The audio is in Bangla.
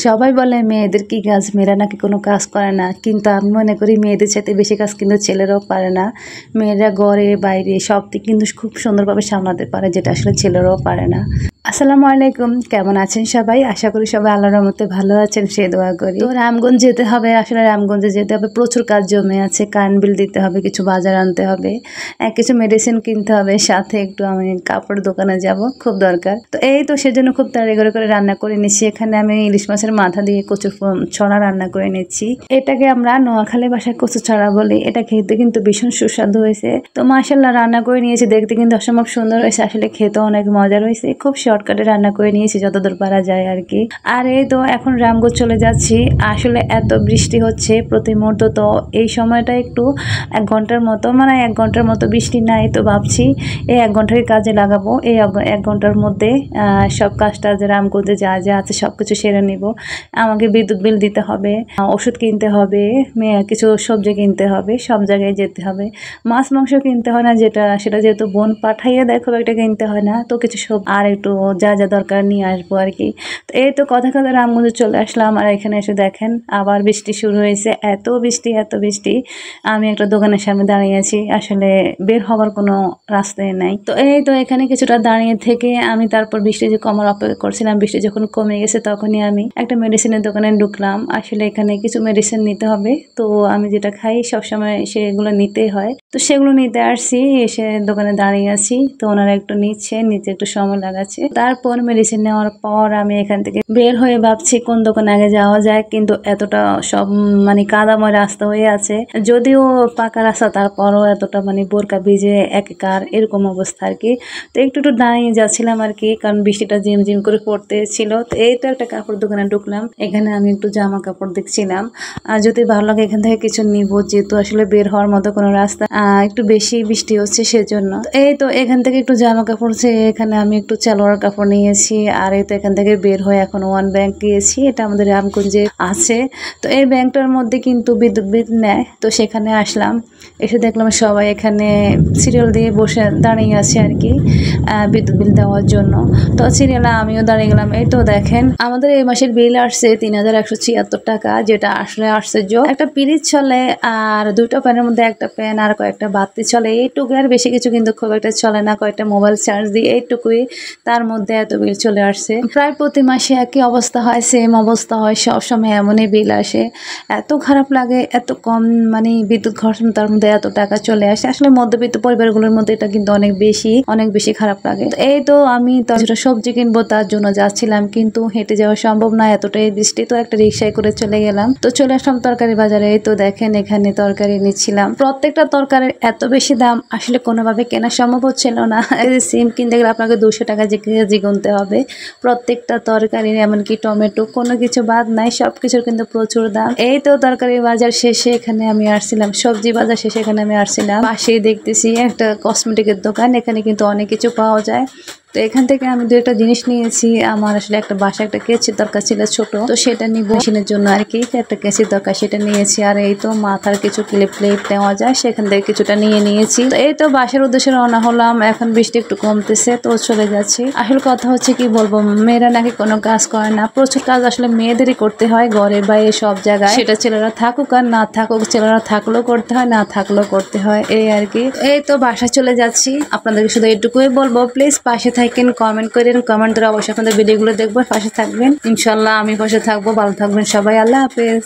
সবাই বলে মেয়েদের কি কাজ, মেয়েরা নাকি কোনো কাজ করে না, কিন্তু আমি মনে করি মেয়েদের চাইতে বেশি কাজ কিন্তু ছেলেরাও পারে না। মেয়েরা ঘরে বাইরে সব দিক কিন্তু খুব সুন্দরভাবে সামলাতে পারে, যেটা আসলে ছেলেরাও পারে না। আসসালামু আলাইকুম, কেমন আছেন সবাই? আশা করি সবাই আল্লাহর রহমতে ভালো আছেন, সে দোয়া করি। তো রামগঞ্জ যেতে হবে, আসলে রামগঞ্জে যেতে হবে, প্রচুর কাজ জমে আছে। কারেন্ট বিল দিতে হবে, কিছু বাজার আনতে হবে, কিছু মেডিসিন কিনতে হবে, সাথে একটু আমি কাপড় দোকানে যাব, খুব দরকার। তো এই তো সেজন্য খুব তাড়াহুড়ো করে রান্না করে নিচ্ছি। এখানে আমি ইলিশ মাছের মাথা দিয়ে কচু ছড়া রান্না করে নিচ্ছি। এটাকে আমরা নোয়াখালী ভাষায় কচু ছড়া বলি। এটা খেতে কিন্তু ভীষণ সুস্বাদু হয়েছে। তো মাশাআল্লাহ রান্না করে নিয়েছি, দেখতে কিন্তু অসম্ভব সুন্দর হয়েছে, আসলে খেতেও অনেক মজার হয়েছে। খুব শর্টকাটে রান্না করে নিয়েছি যতদূর পারা যায় আর কি। আর এই তো এখন রামগঞ্জ চলে যাচ্ছি। আসলে এত বৃষ্টি হচ্ছে প্রতি মুহূর্ত, তো এই সময়টা একটু 1 ঘন্টার মতো, মানে 1 ঘন্টার মতো বৃষ্টি নাই, তো ভাবছি এই 1 ঘন্টাকে কাজে লাগাবো। এই 1 ঘন্টার মধ্যে সব কাজটা যে রামগঞ্জে যা যা আছে সব কিছু সেরে নিব। আমাকে বিদ্যুৎ বিল দিতে হবে, ওষুধ কিনতে হবে, কিছু সবজি কিনতে হবে, সব জায়গায় যেতে হবে। মাছ মাংস কিনতে হয় না, সেটা যেহেতু বোন পাঠাইয়ে দেয়, খুব একটা কিনতে হয় না। তো কিছু সব আর একটু যা যা দরকার নিয়ে আসবো আর কি। তো এই তো কথা কথা রামগঞ্জে চলে আসলাম। আর এখানে এসে দেখেন আবার বৃষ্টি শুরু হয়েছে, এত বৃষ্টি এত বৃষ্টি। আমি একটা দোকানের সামনে দাঁড়িয়ে আছি, আসলে বের হওয়ার কোনো রাস্তায় নাই। তো এই তো এখানে কিছুটা দাঁড়িয়ে থেকে আমি তারপর বৃষ্টি যে কমার অপেক্ষা করছিলাম। বৃষ্টি যখন কমে গেছে তখনই আমি একটা মেডিসিনের দোকানে ঢুকলাম। আসলে এখানে কিছু মেডিসিন নিতে হবে, তো আমি যেটা খাই সবসময় সেগুলো নিতেই হয়, তো সেগুলো নিতে আসছি। এসে দোকানে দাঁড়িয়ে আছি, তো ওনারা একটু নিতে একটু সময় লাগাচ্ছে। তারপর মেডিসিন নেওয়ার পর আমি এখান থেকে বের হয়ে ভাবছি কোন দোকানে আগে যাওয়া যায়, কিন্তু এতটা সব মানে কাদাময় রাস্তা হয়ে আছে, যদিও পাকা রাস্তা তারপরও এতটা মানে বোরকা ভিজে একাকার এরকম অবস্থা আর কি। তো একটু দাঁড়িয়ে যাচ্ছিলাম আর কি, কারণ বৃষ্টিটা ঝিমঝিম করে পড়তে ছিল। তো এই তো একটা কাপড় দোকানে ঢুকলাম, এখানে আমি একটু জামা কাপড় দেখছিলাম। আর যদি ভালো লাগে এখান থেকে কিছু নিব, যেহেতু আসলে বের হওয়ার মতো কোনো রাস্তা একটু বেশি বৃষ্টি হচ্ছে সেজন্য। এই তো এখান থেকে একটু জামা কাপড় এখানে আমি একটু সালোয়ার কাপড় নিয়েছি। আর এই তো এখান থেকে বের হয়ে এখন ওয়ান ব্যাংক গিয়েছি, এটা আমাদের রামগঞ্জে আছে। তো এই ব্যাংকটার মধ্যে কিন্তু বিদ্যুৎ বিল নেয়, তো সেখানে আসলাম। এসে দেখলাম সবাই এখানে সিরিয়াল দিয়ে বসে দাঁড়িয়ে আছে আর কি, বিদ্যুৎ বিল দেওয়ার জন্য। তো সিরিয়ালে আমিও দাঁড়িয়ে গেলাম। এই তো দেখেন আমাদের এই মাসের বিল আসছে 3176 টাকা, যেটা আসলে আশ্চর্য। একটা পিরিচ চলে, আর 2টা প্যানের মধ্যে একটা প্যান আর কয়েকটা বাতি চলে, এইটুকু, আর বেশি কিছু কিন্তু খুব একটা চলে না। কয়েকটা মোবাইল চার্জ দিই, এইটুকুই, তার মধ্যে এত বিল চলে আসছে। প্রায় প্রতি মাসে একই অবস্থা হয়, সেম অবস্থা হয়, সবসময় এমনই বিল আসে। এত খারাপ লাগে, এত কম মানে বিদ্যুৎ খরচ, তার মধ্যে এত টাকা চলে আসে। আসলে মধ্যবিত্ত পরিবারগুলোর মধ্যে এটা কিন্তু অনেক বেশি খারাপ লাগে। এই তো আমি তো সবজি কিনবো, তার জন্য যাচ্ছিলাম, কিন্তু হেঁটে যাওয়া সম্ভব না, এতটাই বৃষ্টি। তো একটা রিক্সায় করে চলে গেলাম। তো চলে আসলাম তরকারি বাজারে। এই তো দেখেন এখানে তরকারি নিচ্ছিলাম, প্রত্যেকটা তরকারির এত বেশি দাম, আসলে কোনোভাবে কেনা সম্ভব হচ্ছিল না। সিম কিনতে গেলে আপনাকে 200 টাকা কেজি গুনতে হবে, প্রত্যেকটা তরকারির, এমনকি টমেটো, কোনো কিছু বাদ নাই, সবকিছুর কিন্তু প্রচুর দাম। এই তো তরকারি বাজার শেষে এখানে আমি আসছিলাম, সবজি বাজার শেষে এখানে আমি আসছিলাম। পাশেই দেখতেছি একটা কসমেটিকের দোকান, এখানে কিন্তু অনেক কিছু পাওয়া যায়। তো এখান থেকে আমি 2-একটা জিনিস নিয়েছি। আমার আসলে একটা বাসায় একটা কেচির দরকার ছিল ছোট, তো সেটা নিব মেশিনের জন্য আর কি, একটা কেচির দরকার, সেটা নিয়েছি। আর এই তো মাথার কিছু ক্লিপ নেওয়া যায়, সেখান থেকে কিছুটা নিয়েছি। তো এই তো বাসার উদ্দেশ্যে রওনা হলাম। এখন বৃষ্টি একটু কমতেছে, তো চলে যাচ্ছি। আসল কথা হচ্ছে কি বলবো, মেয়েরা নাকি কোনো কাজ করে না, প্রচুর কাজ আসলে মেয়েদেরই করতে হয়, ঘরে বাইরে সব জায়গায়। সেটা ছেলেরা থাকুক আর না থাকুক, ছেলেরা থাকলেও করতে হয়, না থাকলেও করতে হয়, এই আর কি। এই তো বাসায় চলে যাচ্ছি। আপনাদেরকে শুধু এটুকুই বলবো, প্লিজ পাশে থাকেন, কমেন্ট করেন, কমেন্ট করে অবশ্যই আপনাদের ভিডিওগুলো দেখবো, পাশে থাকবেন। ইনশাল্লাহ আমি পাশে থাকবো। ভালো থাকবেন সবাই, আল্লাহ হাফেজ।